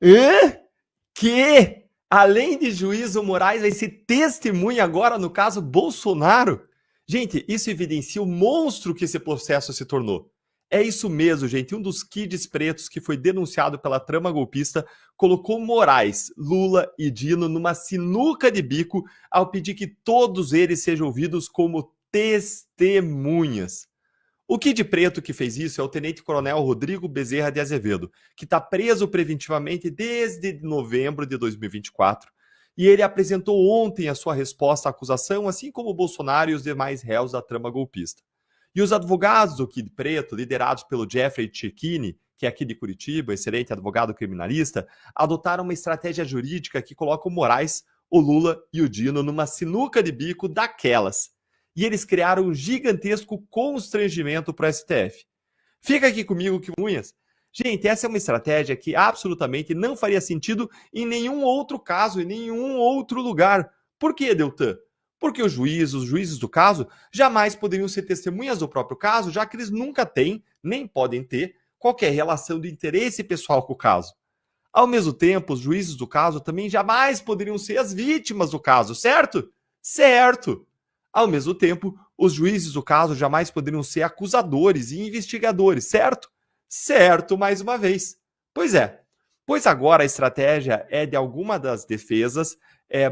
Hã? Que? Além de juiz, o Moraes vai ser testemunha agora no caso Bolsonaro? Gente, isso evidencia o monstro que esse processo se tornou. É isso mesmo, gente. Um dos kids pretos que foi denunciado pela trama golpista colocou Moraes, Lula e Dino numa sinuca de bico ao pedir que todos eles sejam ouvidos como testemunhas. O Kid Preto que fez isso é o tenente-coronel Rodrigo Bezerra de Azevedo, que está preso preventivamente desde novembro de 2024. E ele apresentou ontem a sua resposta à acusação, assim como o Bolsonaro e os demais réus da trama golpista. E os advogados do Kid Preto, liderados pelo Jeffrey Cecchini, que é aqui de Curitiba, excelente advogado criminalista, adotaram uma estratégia jurídica que coloca o Moraes, o Lula e o Dino numa sinuca de bico daquelas. E eles criaram um gigantesco constrangimento para o STF. Fica aqui comigo que unhas. Gente, essa é uma estratégia que absolutamente não faria sentido em nenhum outro caso, em nenhum outro lugar. Por que, Deltan? Porque os juízes do caso, jamais poderiam ser testemunhas do próprio caso, já que eles nunca têm, nem podem ter, qualquer relação de interesse pessoal com o caso. Ao mesmo tempo, os juízes do caso também jamais poderiam ser as vítimas do caso, certo? Certo! Ao mesmo tempo, os juízes do caso jamais poderiam ser acusadores e investigadores, certo? Certo, mais uma vez. Pois é. Pois agora a estratégia é de alguma das defesas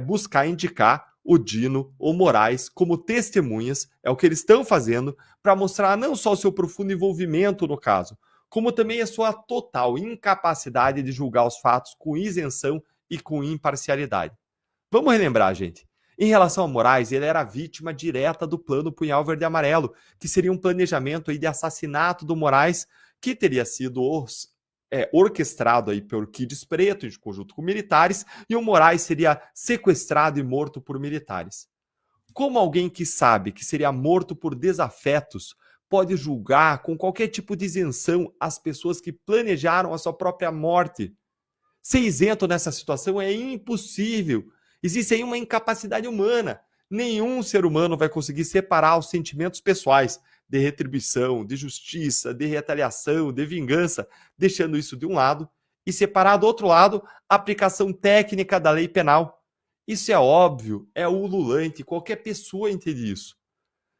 buscar indicar o Dino ou Moraes como testemunhas, é o que eles estão fazendo, para mostrar não só o seu profundo envolvimento no caso, como também a sua total incapacidade de julgar os fatos com isenção e com imparcialidade. Vamos relembrar, gente. Em relação a Moraes, ele era vítima direta do plano Punhal Verde e Amarelo, que seria um planejamento aí de assassinato do Moraes, que teria sido orquestrado aí por Kids Preto, em conjunto com militares, e o Moraes seria sequestrado e morto por militares. Como alguém que sabe que seria morto por desafetos pode julgar com qualquer tipo de isenção as pessoas que planejaram a sua própria morte? Ser isento nessa situação é impossível. Existe aí uma incapacidade humana. Nenhum ser humano vai conseguir separar os sentimentos pessoais de retribuição, de justiça, de retaliação, de vingança, deixando isso de um lado, e separar do outro lado a aplicação técnica da lei penal. Isso é óbvio, é ululante, qualquer pessoa entende isso.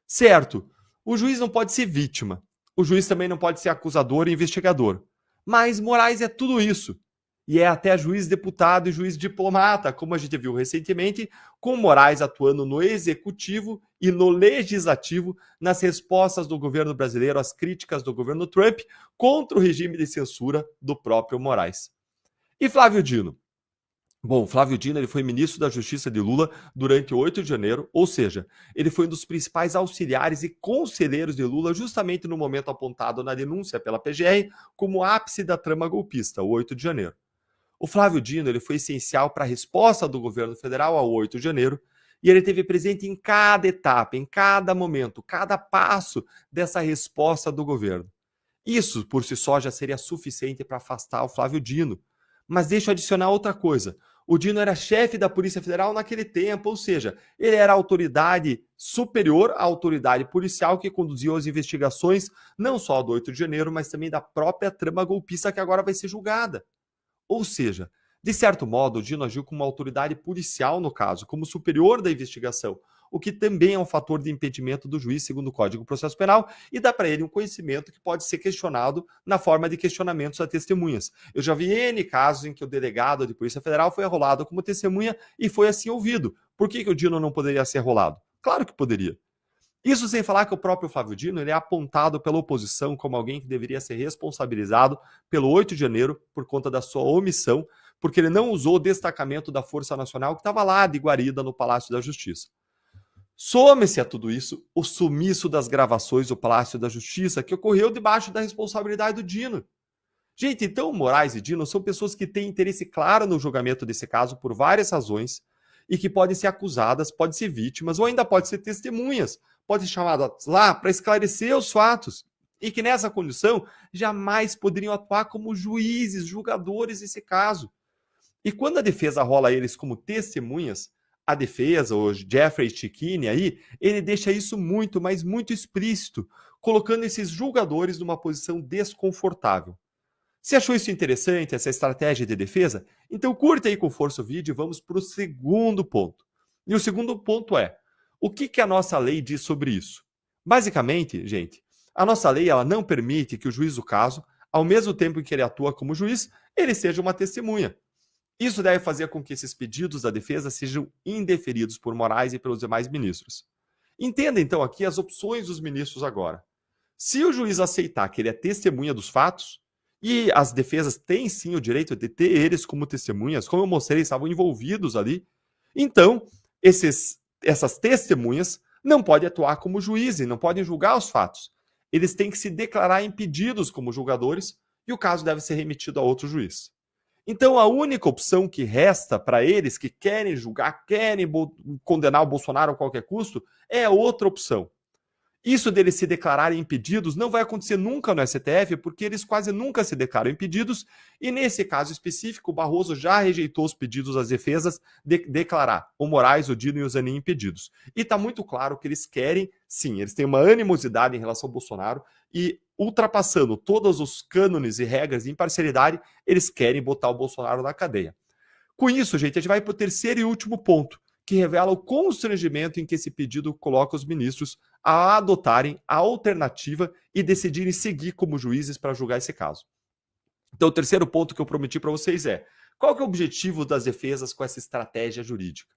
Certo, o juiz não pode ser vítima, o juiz também não pode ser acusador e investigador. Mas Moraes é tudo isso. E é até juiz deputado e juiz diplomata, como a gente viu recentemente, com Moraes atuando no executivo e no legislativo nas respostas do governo brasileiro às críticas do governo Trump contra o regime de censura do próprio Moraes. E Flávio Dino? Bom, Flávio Dino ele foi ministro da Justiça de Lula durante o 8 de janeiro, ou seja, ele foi um dos principais auxiliares e conselheiros de Lula justamente no momento apontado na denúncia pela PGR como ápice da trama golpista, o 8 de janeiro. O Flávio Dino ele foi essencial para a resposta do governo federal ao 8 de janeiro e ele esteve presente em cada etapa, em cada momento, cada passo dessa resposta do governo. Isso, por si só, já seria suficiente para afastar o Flávio Dino. Mas deixa eu adicionar outra coisa. O Dino era chefe da Polícia Federal naquele tempo, ou seja, ele era a autoridade superior à autoridade policial que conduziu as investigações, não só do 8 de janeiro, mas também da própria trama golpista que agora vai ser julgada. Ou seja, de certo modo, o Dino agiu como uma autoridade policial no caso, como superior da investigação, o que também é um fator de impedimento do juiz, segundo o Código de Processo Penal, e dá para ele um conhecimento que pode ser questionado na forma de questionamentos a testemunhas. Eu já vi N casos em que o delegado de Polícia Federal foi arrolado como testemunha e foi assim ouvido. Por que o Dino não poderia ser arrolado? Claro que poderia. Isso sem falar que o próprio Flávio Dino ele é apontado pela oposição como alguém que deveria ser responsabilizado pelo 8 de janeiro por conta da sua omissão, porque ele não usou o destacamento da Força Nacional que estava lá de guarida no Palácio da Justiça. Some-se a tudo isso o sumiço das gravações do Palácio da Justiça que ocorreu debaixo da responsabilidade do Dino. Gente, então Moraes e Dino são pessoas que têm interesse claro no julgamento desse caso por várias razões e que podem ser acusadas, podem ser vítimas ou ainda podem ser testemunhas, podem ser chamadas lá para esclarecer os fatos e que nessa condição jamais poderiam atuar como juízes, julgadores desse caso. E quando a defesa rola eles como testemunhas, a defesa, o Jeffrey Cecchini aí, ele deixa isso muito, mas muito explícito, colocando esses julgadores numa posição desconfortável. Você achou isso interessante, essa estratégia de defesa? Então curta aí com força o vídeo e vamos para o segundo ponto. E o segundo ponto é, o que a nossa lei diz sobre isso? Basicamente, gente, a nossa lei ela não permite que o juiz do caso, ao mesmo tempo em que ele atua como juiz, ele seja uma testemunha. Isso deve fazer com que esses pedidos da defesa sejam indeferidos por Moraes e pelos demais ministros. Entenda então aqui as opções dos ministros agora. Se o juiz aceitar que ele é testemunha dos fatos, e as defesas têm sim o direito de ter eles como testemunhas, como eu mostrei, estavam envolvidos ali, então essas testemunhas não podem atuar como juízes, não podem julgar os fatos. Eles têm que se declarar impedidos como julgadores e o caso deve ser remetido a outro juiz. Então, a única opção que resta para eles que querem julgar, querem condenar o Bolsonaro a qualquer custo, é outra opção. Isso deles se declararem impedidos não vai acontecer nunca no STF, porque eles quase nunca se declaram impedidos, e nesse caso específico, o Barroso já rejeitou os pedidos das defesas de declarar o Moraes, o Dino e o Zanin impedidos. E está muito claro que eles querem, sim, eles têm uma animosidade em relação ao Bolsonaro, e ultrapassando todos os cânones e regras de imparcialidade, eles querem botar o Bolsonaro na cadeia. Com isso, gente, a gente vai para o terceiro e último ponto, que revela o constrangimento em que esse pedido coloca os ministros a adotarem a alternativa e decidirem seguir como juízes para julgar esse caso. Então, o terceiro ponto que eu prometi para vocês é: qual que é o objetivo das defesas com essa estratégia jurídica?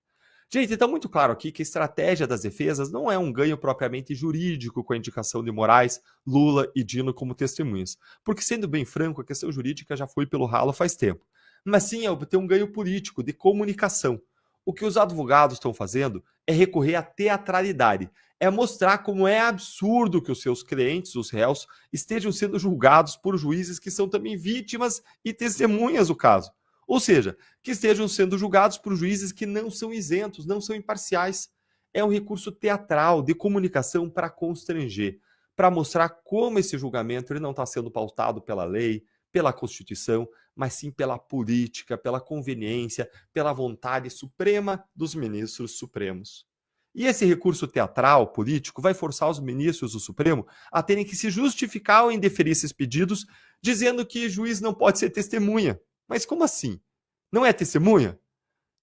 Gente, está muito claro aqui que a estratégia das defesas não é um ganho propriamente jurídico com a indicação de Moraes, Lula e Dino como testemunhas. Porque, sendo bem franco, a questão jurídica já foi pelo ralo faz tempo. Mas sim é obter um ganho político, de comunicação. O que os advogados estão fazendo é recorrer à teatralidade, é mostrar como é absurdo que os seus clientes, os réus, estejam sendo julgados por juízes que são também vítimas e testemunhas do caso. Ou seja, que estejam sendo julgados por juízes que não são isentos, não são imparciais. É um recurso teatral de comunicação para constranger, para mostrar como esse julgamento ele não está sendo pautado pela lei, pela Constituição, mas sim pela política, pela conveniência, pela vontade suprema dos ministros supremos. E esse recurso teatral, político, vai forçar os ministros do Supremo a terem que se justificar ao indeferir esses pedidos, dizendo que juiz não pode ser testemunha. Mas como assim? Não é testemunha?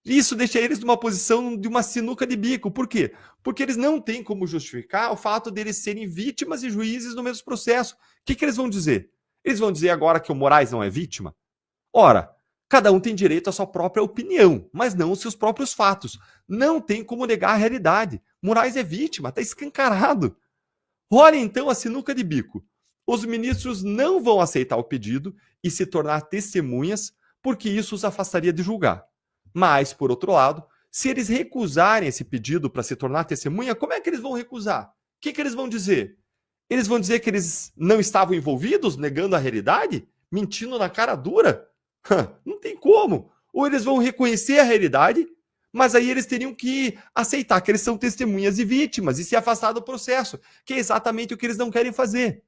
Isso deixa eles numa posição de uma sinuca de bico. Por quê? Porque eles não têm como justificar o fato deles serem vítimas e juízes no mesmo processo. O que eles vão dizer? Eles vão dizer agora que o Moraes não é vítima? Ora, cada um tem direito à sua própria opinião, mas não os seus próprios fatos. Não tem como negar a realidade. Moraes é vítima, está escancarado. Olha então a sinuca de bico. Os ministros não vão aceitar o pedido e se tornar testemunhas, porque isso os afastaria de julgar. Mas, por outro lado, se eles recusarem esse pedido para se tornar testemunha, como é que eles vão recusar? O que eles vão dizer? Eles vão dizer que eles não estavam envolvidos, negando a realidade? Mentindo na cara dura? Não tem como. Ou eles vão reconhecer a realidade, mas aí eles teriam que aceitar que eles são testemunhas e vítimas e se afastar do processo, que é exatamente o que eles não querem fazer.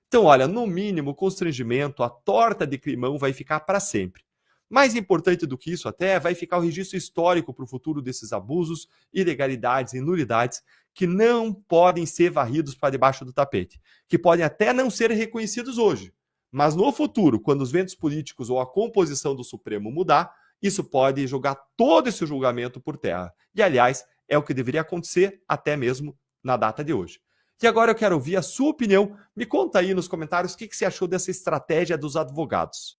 Então, olha, no mínimo, o constrangimento, a torta de climão vai ficar para sempre. Mais importante do que isso até, vai ficar o registro histórico para o futuro desses abusos, ilegalidades e nulidades que não podem ser varridos para debaixo do tapete, que podem até não ser reconhecidos hoje, mas no futuro, quando os ventos políticos ou a composição do Supremo mudar, isso pode jogar todo esse julgamento por terra. E, aliás, é o que deveria acontecer até mesmo na data de hoje. E agora eu quero ouvir a sua opinião. Me conta aí nos comentários o que você achou dessa estratégia dos advogados.